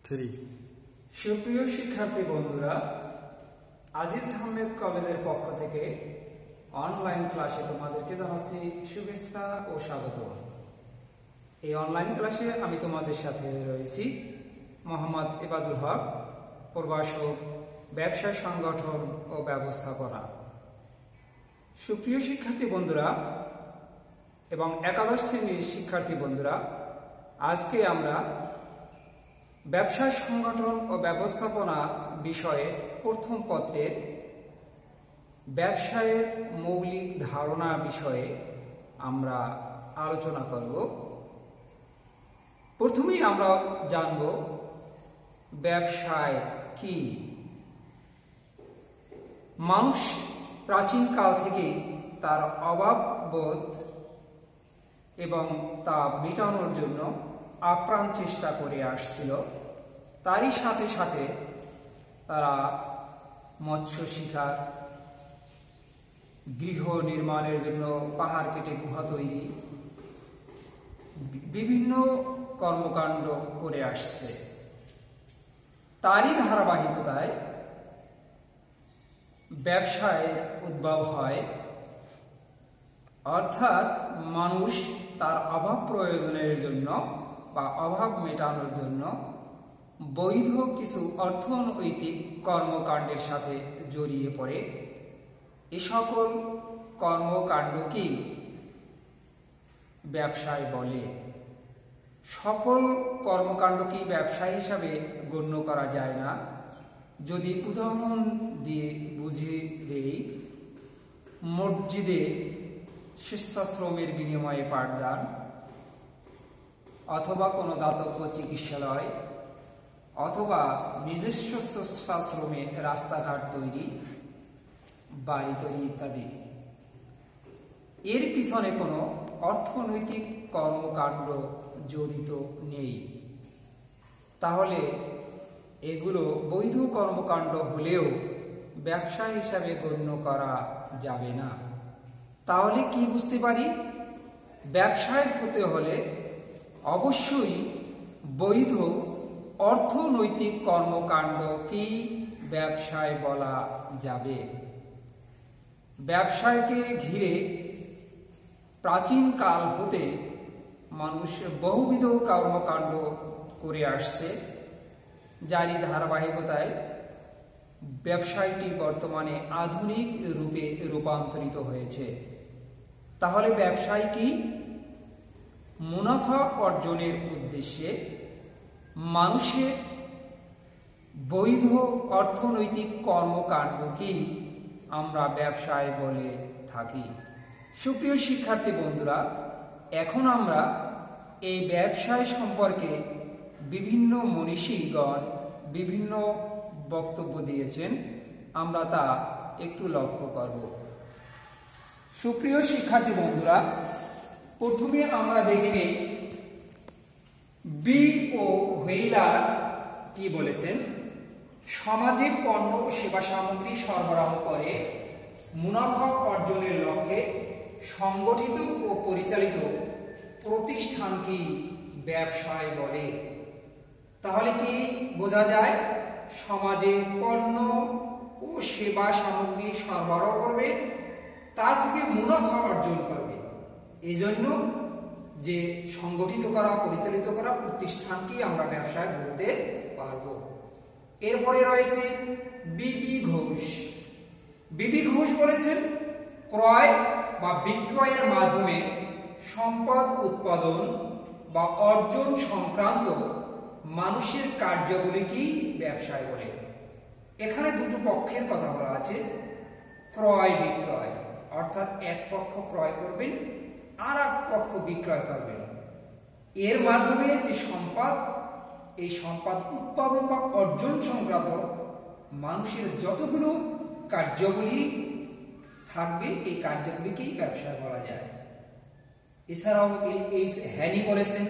3 সুপ্রিয় শিক্ষার্থী বন্ধুরা, আজিজ আহমেদ কলেজের পক্ষ থেকে অনলাইন ক্লাসে তোমাদেরকে জানাচ্ছি শুভেচ্ছা ও স্বাগত। এই অনলাইন ক্লাসে আমি তোমাদের সাথে রয়েছি মোহাম্মদ ইবাদুল হক, প্রভাষক, ব্যবসা সংগঠন ও ব্যবস্থাপনা। সুপ্রিয় শিক্ষার্থী বন্ধুরা এবং একাদশ শ্রেণীর শিক্ষার্থী বন্ধুরা, আজকে আমরা ব্যবসা সংগঠন ও ব্যবস্থাপনা বিষয়ে প্রথম পত্রের ব্যবসায়ের মৌলিক ধারণা বিষয়ে আমরা আলোচনা করব। প্রথমেই আমরা জানব ব্যবসায় কি। মানুষ প্রাচীনকাল থেকে তার অভাববোধ এবং তা মেটানোর জন্য আপ্রাণ চেষ্টা করে আসছিল। তারই সাথে সাথে তারা মৎস্য শিকার, গৃহ নির্মাণের জন্য পাহাড় কেটে গুহা তৈরি, বিভিন্ন কর্মকাণ্ড করে আসছে। তারই ধারাবাহিকতায় ব্যবসায়ের উদ্ভব হয়, অর্থাৎ মানুষ তার অভাব প্রয়োজনের জন্য বা অভাব মেটানোর জন্য বৈধ কিছু অর্থনৈতিক কর্মকাণ্ডের সাথে জড়িয়ে পড়ে। এ সকল কর্মকাণ্ডকে ব্যবসায় বলে। সকল কর্মকাণ্ডকেই ব্যবসা হিসাবে গণ্য করা যায় না। যদি উদাহরণ দিয়ে বুঝিয়ে দেই, মসজিদে স্বেচ্ছাশ্রমের বিনিময়ে পাঠদান, অথবা কোনো দাতব্য চিকিৎসালয়, অথবা নিজস্ব স্বেচ্ছাশ্রমে রাস্তাঘাট তৈরি, বাড়ি তৈরি ইত্যাদি, এর পিছনে কোনো অর্থনৈতিক কর্মকাণ্ড জড়িত নেই। তাহলে এগুলো বৈধ কর্মকাণ্ড হলেও ব্যবসা হিসাবে গণ্য করা যাবে না। তাহলে কি বুঝতে পারি? ব্যবসায় হতে হলে অবশ্যই বৈধ অর্থনৈতিক কর্মকাণ্ডকেই ব্যবসায় বলা যাবে। ব্যবসায়কে ঘিরে প্রাচীনকাল হতে মানুষ বহুবিধ কর্মকাণ্ড করে আসছে, যারই ধারাবাহিকতায় ব্যবসায়টি বর্তমানে আধুনিক রূপে রূপান্তরিত হয়েছে। তাহলে ব্যবসায় কি? মুনাফা অর্জনের উদ্দেশ্যে মানুষের বৈধ অর্থনৈতিক কর্মকাণ্ডকেই আমরা ব্যবসায় বলে থাকি। সুপ্রিয় শিক্ষার্থী বন্ধুরা, এখন আমরা এই ব্যবসায় সম্পর্কে বিভিন্ন মনীষীগণ বিভিন্ন বক্তব্য দিয়েছেন, আমরা তা একটু লক্ষ্য করব। সুপ্রিয় শিক্ষার্থী বন্ধুরা, প্রথমে আমরা দেখে নিই বি.ও. হুইলার কি বলেছেন। সমাজে পণ্য ও সেবা সামগ্রী সরবরাহ করে মুনাফা অর্জনের লক্ষ্যে সংগঠিত ও পরিচালিত প্রতিষ্ঠানকে ব্যবসায় বলে। তাহলে কি বোঝা যায়? সমাজে পণ্য ও সেবা সামগ্রী সরবরাহ করবে, তা থেকে মুনাফা অর্জন করবে। এই জন্য যে সংগঠিত করা, পরিচালিত করা প্রতিষ্ঠানকে আমরা ব্যবসায় বলতে পারবো। এরপরে রয়েছে বিবি ঘোষ। বিবি ঘোষ বলেছেন, ক্রয় বা বিক্রয়ের মাধ্যমে সম্পদ উৎপাদন বা অর্জন সংক্রান্ত মানুষের কার্যগুলিকেই ব্যবসায় বলে। এখানে দুটো পক্ষের কথা বলা আছে, ক্রয় বিক্রয়, অর্থাৎ এক পক্ষ ক্রয় করবেন আর এক পক্ষ বিক্রয় করবেন। এর মাধ্যমে যে সম্পদ, এই সম্পদ উৎপাদন বা অর্জন সংক্রান্ত মানুষের যতগুলো কার্যগুলি থাকবে, এই কার্যগুলিকেই ব্যবসা বলা যায়। এছাড়াও L.H. হ্যানি বলেছেন,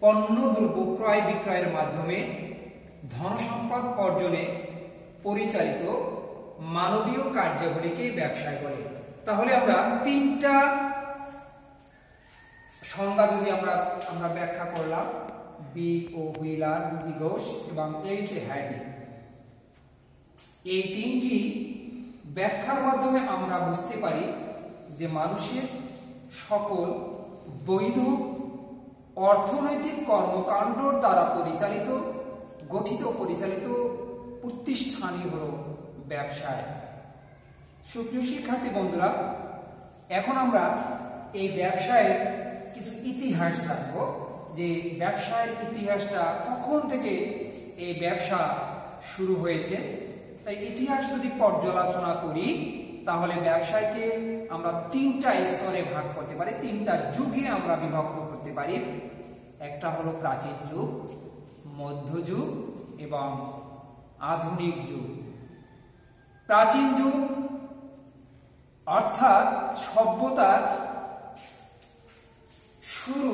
পণ্য দ্রব্য ক্রয় বিক্রয়ের মাধ্যমে ধনসম্পদ অর্জনে পরিচালিত মানবীয় কার্যগুলিকে ব্যবসায় বলে। তাহলে আমরা তিনটা সংজ্ঞা যদি আমরা ব্যাখ্যা করলাম, P.O. Wheeler, B.P. ঘোষ এবং H.A. হ্যাডি। এই তিনটি ব্যাখ্যার মাধ্যমে আমরা বুঝতে পারি যে মানুষের সকল বৈধ অর্থনৈতিক কর্মকাণ্ডর দ্বারা গঠিত পরিচালিত প্রতিষ্ঠানই হলো ব্যবসায়। সুপ্রিয় শিক্ষার্থী বন্ধুরা, এখন আমরা এই ব্যবসায়ের কিছু ইতিহাস জানব, যে ব্যবসায়ের ইতিহাসটা কখন থেকে এই ব্যবসা শুরু হয়েছে। তাই ইতিহাস যদি পর্যালোচনা করি তাহলে ব্যবসায়কে আমরা তিনটা স্তরে ভাগ করতে পারি, তিনটা যুগে আমরা বিভক্ত করতে পারি। একটা হলো প্রাচীন যুগ, মধ্যযুগ এবং আধুনিক যুগ। প্রাচীন যুগ অর্থাৎ সভ্যতার শুরু,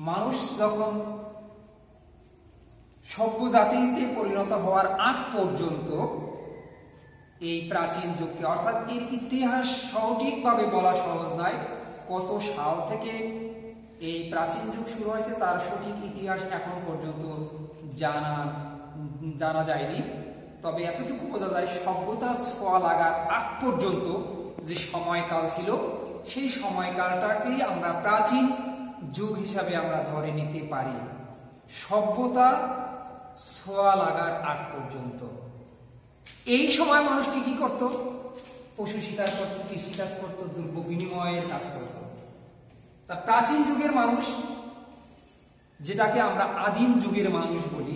মানুষ যখন সভ্য জাতিতে পরিণত হওয়ার আগ পর্যন্ত এই প্রাচীন যুগকে, অর্থাৎ এর ইতিহাস সঠিকভাবে বলা সহজ নয়। কত সাল থেকে এই প্রাচীন যুগ শুরু হয়েছে তার সঠিক ইতিহাস এখন পর্যন্ত জানা যায়নি। তবে এতটুকু বোঝা যায় সভ্যতার ছোঁয়া লাগার আগ পর্যন্ত যে সময়কাল ছিল সেই সময়কালটাকেই আমরা প্রাচীন যুগ হিসাবে আমরা ধরে নিতে পারি। সভ্যতা ছোঁয়া লাগার আগ পর্যন্ত এই সময় মানুষ কি করত? পশু শিকার করত, কৃষিকাজ করত, দ্রব্য বিনিময়ের কাজ করত। তা প্রাচীন যুগের মানুষ, যেটাকে আমরা আদিম যুগের মানুষ বলি,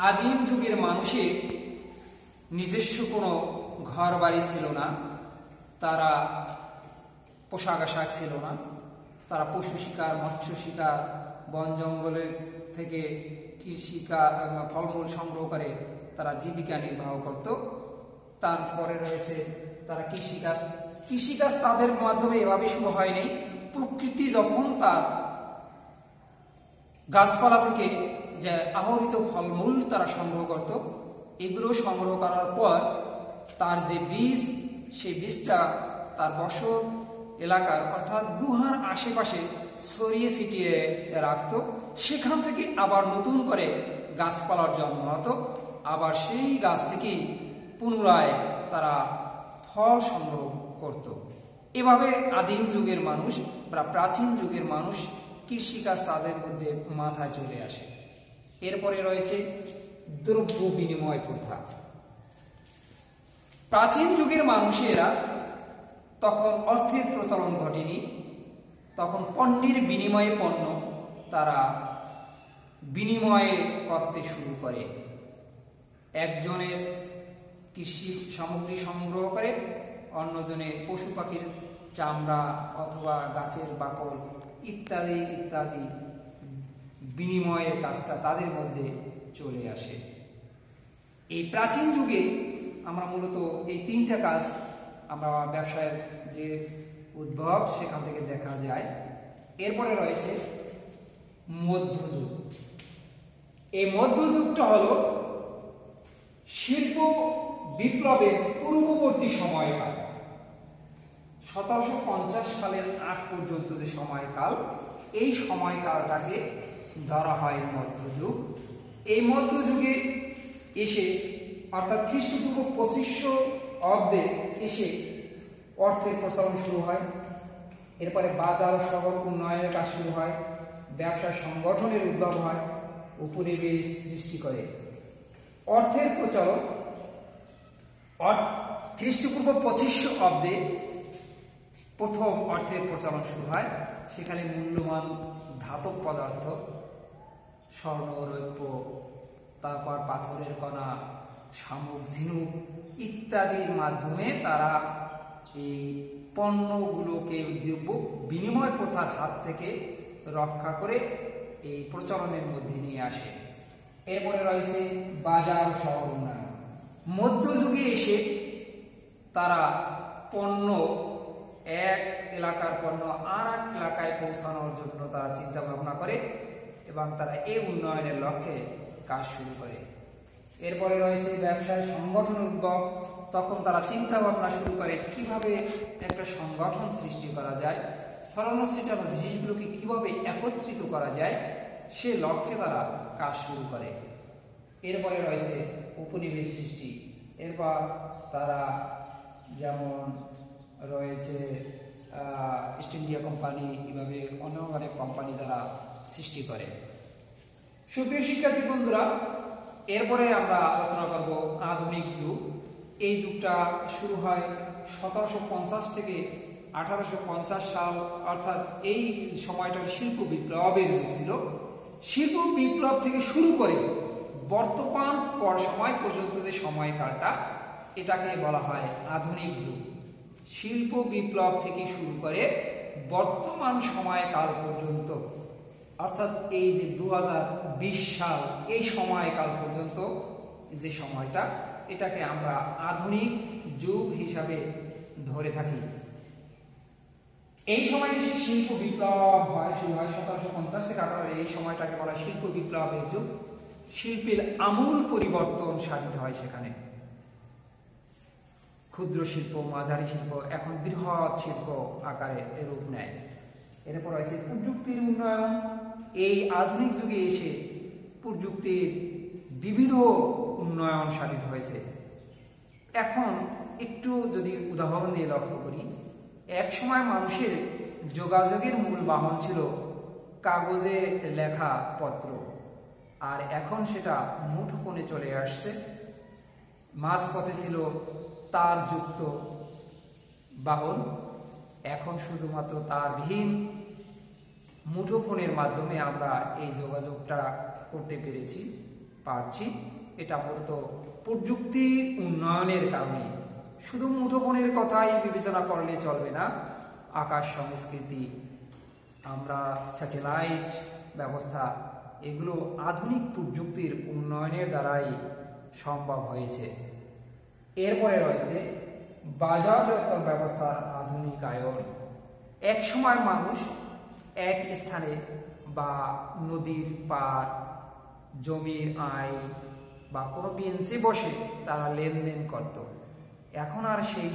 আদিম যুগের মানুষের নিজস্ব কোনো ঘর বাড়ি ছিল না, তারা পোশাক আশাক ছিল না, তারা পশু শিকার, মৎস্য শিকার, বন জঙ্গলের থেকে কৃষিকাজ, ফলমূল সংগ্রহ করে তারা জীবিকা নির্বাহ করত। তারপরে রয়েছে তারা কৃষিকাজ তাদের মাধ্যমে এভাবে শুরু হয়নি। প্রকৃতি যখন তার গাছপালা থেকে যে আহরিত ফলমূল তারা সংগ্রহ করত, এগুলো সংগ্রহ করার পর তার যে বীজ, সেই বীজটা তার বসত এলাকার অর্থাৎ গুহার আশেপাশে ছড়িয়ে ছিটিয়ে রাখত। সেখান থেকে আবার নতুন করে গাছপালার জন্ম হতো, আবার সেই গাছ থেকেই পুনরায় তারা ফল সংগ্রহ করত। এভাবে আদিম যুগের মানুষ বা প্রাচীন যুগের মানুষ কৃষিকাজ তাদের মধ্যে মাথায় চলে আসে। এরপরে রয়েছে দ্রব্য বিনিময় প্রথা। প্রাচীন যুগের মানুষেরা তখন অর্থের প্রচলন ঘটেনি, তখন পণ্যের বিনিময়ে পণ্য তারা বিনিময়ে করতে শুরু করে। একজনের কৃষি সামগ্রী সংগ্রহ করে, অন্যজনের পশু পাখির চামড়া অথবা গাছের বাকল ইত্যাদি ইত্যাদি বিনিময়ের কাজটা তাদের মধ্যে চলে আসে। এই প্রাচীন যুগে আমরা মূলত এই তিনটা কাজ আমরা ব্যবসায়ের যে উদ্ভব সেখান থেকে দেখা যায়। এরপরে রয়েছে মধ্যযুগ। এই মধ্যযুগটা হলো শিল্প বিপ্লবের পূর্ববর্তী সময়কাল। 1750 সালের আগ পর্যন্ত যে সময়কাল, এই সময়কালটাকে ধরা হয় মধ্যযুগ। এই মধ্যযুগে এসে অর্থাৎ খ্রিস্টপূর্ব 2500 অব্দে এসে অর্থের প্রচলন শুরু হয়। এরপরে বাজার শহর উন্নয়নের কাজ শুরু হয়, ব্যবসা সংগঠনের উদ্ভব হয়, উপনিবেশ সৃষ্টি করে। অর্থের প্রচলন খ্রিস্টপূর্ব 2500 অব্দে প্রথম অর্থের প্রচলন শুরু হয়। সেখানে মূল্যবান ধাতব পদার্থ, স্বর্ণ, রৌপ্য, তারপর পাথরের কণা, শামুক, ঝিনুক ইত্যাদির মাধ্যমে তারা এই পণ্যগুলোকে দ্রব্য বিনিময় প্রথার হাত থেকে রক্ষা করে এই প্রচলনের মধ্যে নিয়ে আসে। এরপরে রয়েছে বাজার শহর উন্নয়ন। মধ্যযুগে এসে তারা পণ্য, এক এলাকার পণ্য আর এক এলাকায় পৌঁছানোর জন্য তারা চিন্তা ভাবনা করে এবং তারা এই উন্নয়নের লক্ষ্যে কাজ শুরু করে। এরপরে রয়েছে ব্যবসায় সংগঠন উদ্ভব। তখন তারা চিন্তা ভাবনা শুরু করে কিভাবে একটা সংগঠন সৃষ্টি করা যায়, ছড়ানো ছিটানো জিনিসগুলোকে কিভাবে একত্রিত করা যায়, সে লক্ষ্যে তারা কাজ শুরু করে। এরপরে রয়েছে উপনিবেশ সৃষ্টি। এরপর তারা যেমন রয়েছে ইস্ট ইন্ডিয়া কোম্পানি, এভাবে অন্য অনেক কোম্পানি তারা সৃষ্টি করে। সুপ্রিয় শিক্ষার্থী বন্ধুরা, এরপরে আমরা আলোচনা করব আধুনিক যুগ। এই যুগটা শুরু হয় 1750 থেকে 1850 সাল, অর্থাৎ এই সময়টা শিল্প বিপ্লবের যুগ ছিল। শিল্প বিপ্লব থেকে শুরু করে বর্তমান সময় পর্যন্ত যে সময়কালটা, এটাকে বলা হয় আধুনিক যুগ। শিল্প বিপ্লব থেকে শুরু করে বর্তমান সময়কাল পর্যন্ত, অর্থাৎ এই যে 2020 সাল, এই সময়কাল পর্যন্ত যে সময়টা, এটাকে আমরা আধুনিক যুগ হিসাবে ধরে থাকি। এই সময় শিল্প বিপ্লব হয়, শুরু হয় 1750 থেকে 18, এই সময়টাকে বলা হয় শিল্প বিপ্লবের যুগ। শিল্পের আমূল পরিবর্তন সাধিত হয় সেখানে। ক্ষুদ্র শিল্প, মাঝারি শিল্প এখন বৃহৎ শিল্প আকারে রূপ নেয়। এরপর রয়েছে প্রযুক্তির উন্নয়ন। এই আধুনিক যুগে এসে প্রযুক্তির বিবিধ উন্নয়ন সাধিত হয়েছে। এখন একটু যদি উদাহরণ দিয়ে লক্ষ্য করি, এক সময় মানুষের যোগাযোগের মূল বাহন ছিল কাগজে লেখা পত্র, আর এখন সেটা মুঠোফোনে চলে আসছে। মাঝপথে ছিল তারযুক্ত বাহন, এখন শুধুমাত্র তারবিহীন মুঠোফোনের মাধ্যমে আমরা এই যোগাযোগটা করতে পারছি। এটা মূলত প্রযুক্তির উন্নয়নের কারণে। শুধু মুঠোফোনের কথাই বিবেচনা করলে চলবে না, আকাশ সংস্কৃতি, আমরা স্যাটেলাইট ব্যবস্থা, এগুলো আধুনিক প্রযুক্তির উন্নয়নের দ্বারাই সম্ভব হয়েছে। এরপরে রয়েছে বাজারজাতকরণ ব্যবস্থার আধুনিকায়ন। এক সময় মানুষ এক স্থানে বা নদীর পার, জমির আইল বা কোনো বেঞ্চে বসে তারা লেনদেন করত। এখন আর সেই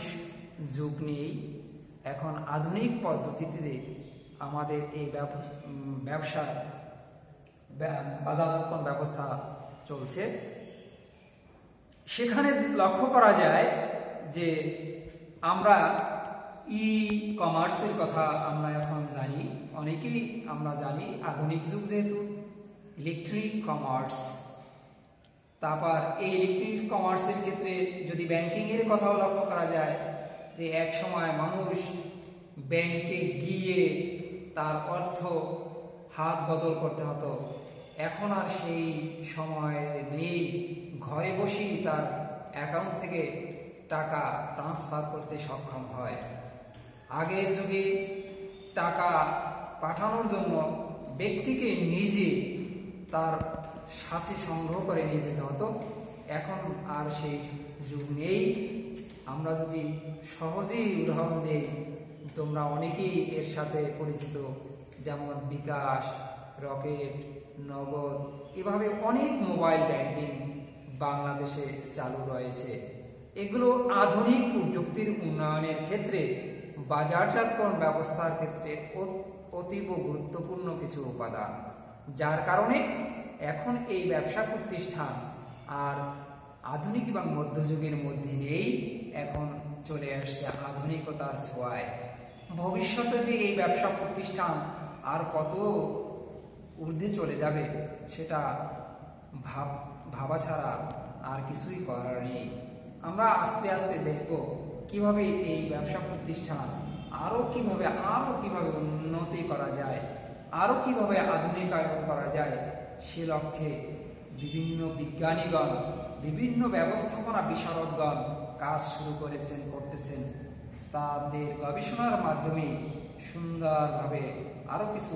যুগ নেই। এখন আধুনিক পদ্ধতিতে আমাদের এই ব্যবসার বাজারজাতকরণ ব্যবস্থা চলছে। সেখানে লক্ষ্য করা যায় যে আমরা কমার্সের কথা আমরা এখন জানি, অনেকেই আমরা জানি। আধুনিক যুগ যেহেতু, ইলেকট্রিক কমার্স। তারপর এই ইলেকট্রিক কমার্সের ক্ষেত্রে যদি ব্যাংকিংয়ের কথাও লক্ষ্য করা যায়, যে এক সময় মানুষ ব্যাংকে গিয়ে তার অর্থ হাত বদল করতে হতো, এখন আর সেই সময় নেই। ঘরে বসেই তার অ্যাকাউন্ট থেকে টাকা ট্রান্সফার করতে সক্ষম হয়। আগের যুগে টাকা পাঠানোর জন্য ব্যক্তিকে নিজে তার সাথে সংগ্রহ করে নিয়ে যেতে হতো, এখন আর সেই যুগ নেই। আমরা যদি সহজেই উদাহরণ দিই, তোমরা অনেকেই এর সাথে পরিচিত, যেমন বিকাশ, রকেট, নগদ, এভাবে অনেক মোবাইল ব্যাংকিং বাংলাদেশে চালু রয়েছে। এগুলো আধুনিক প্রযুক্তির উন্নয়নের ক্ষেত্রে বাজারজাতকরণ ব্যবস্থার ক্ষেত্রে অতীব গুরুত্বপূর্ণ কিছু উপাদান, যার কারণে এখন এই ব্যবসা প্রতিষ্ঠান আর আধুনিক এবং মধ্যযুগের মধ্যে নেই, এখন চলে আসছে আধুনিকতার ছোঁয়ায়। ভবিষ্যতে যে এই ব্যবসা প্রতিষ্ঠান আর কত ঊর্ধ্বে চলে যাবে, সেটা ভাবা ছাড়া আর কিছুই করার নেই। আমরা আস্তে আস্তে দেখব কিভাবে এই ব্যবসা প্রতিষ্ঠান আরো কিভাবে উন্নতি করা যায়, আরো কিভাবে আধুনিকায়ন করা যায়। সে লক্ষ্যে বিভিন্ন বিজ্ঞানীগণ, বিভিন্ন ব্যবস্থাপনা বিশারদগণ কাজ শুরু করতেছেন। তাদের গবেষণার মাধ্যমে সুন্দরভাবে আরো কিছু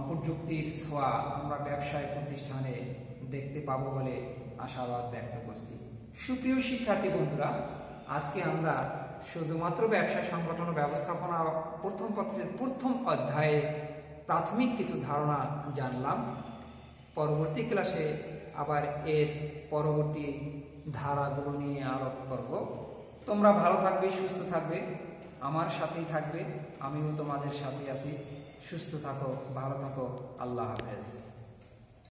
প্রযুক্তির ছোঁয়া আমরা ব্যবসায় প্রতিষ্ঠানে দেখতে পাবো বলে আশাবাদ ব্যক্ত করছি। সুপ্রিয় শিক্ষার্থী বন্ধুরা, আজকে আমরা শুধুমাত্র ব্যবসা সংগঠন ও ব্যবস্থাপনা প্রথম পত্রের প্রথম অধ্যায়ে প্রাথমিক কিছু ধারণা জানলাম। পরবর্তী ক্লাসে আবার এর পরবর্তী ধারাগুলো নিয়ে আলোপ করব। তোমরা ভালো থাকবে, সুস্থ থাকবে, আমার সাথেই থাকবে, আমিও তোমাদের সাথে আছি। সুস্থ থাকো, ভালো থাকো। আল্লাহ হাফেজ।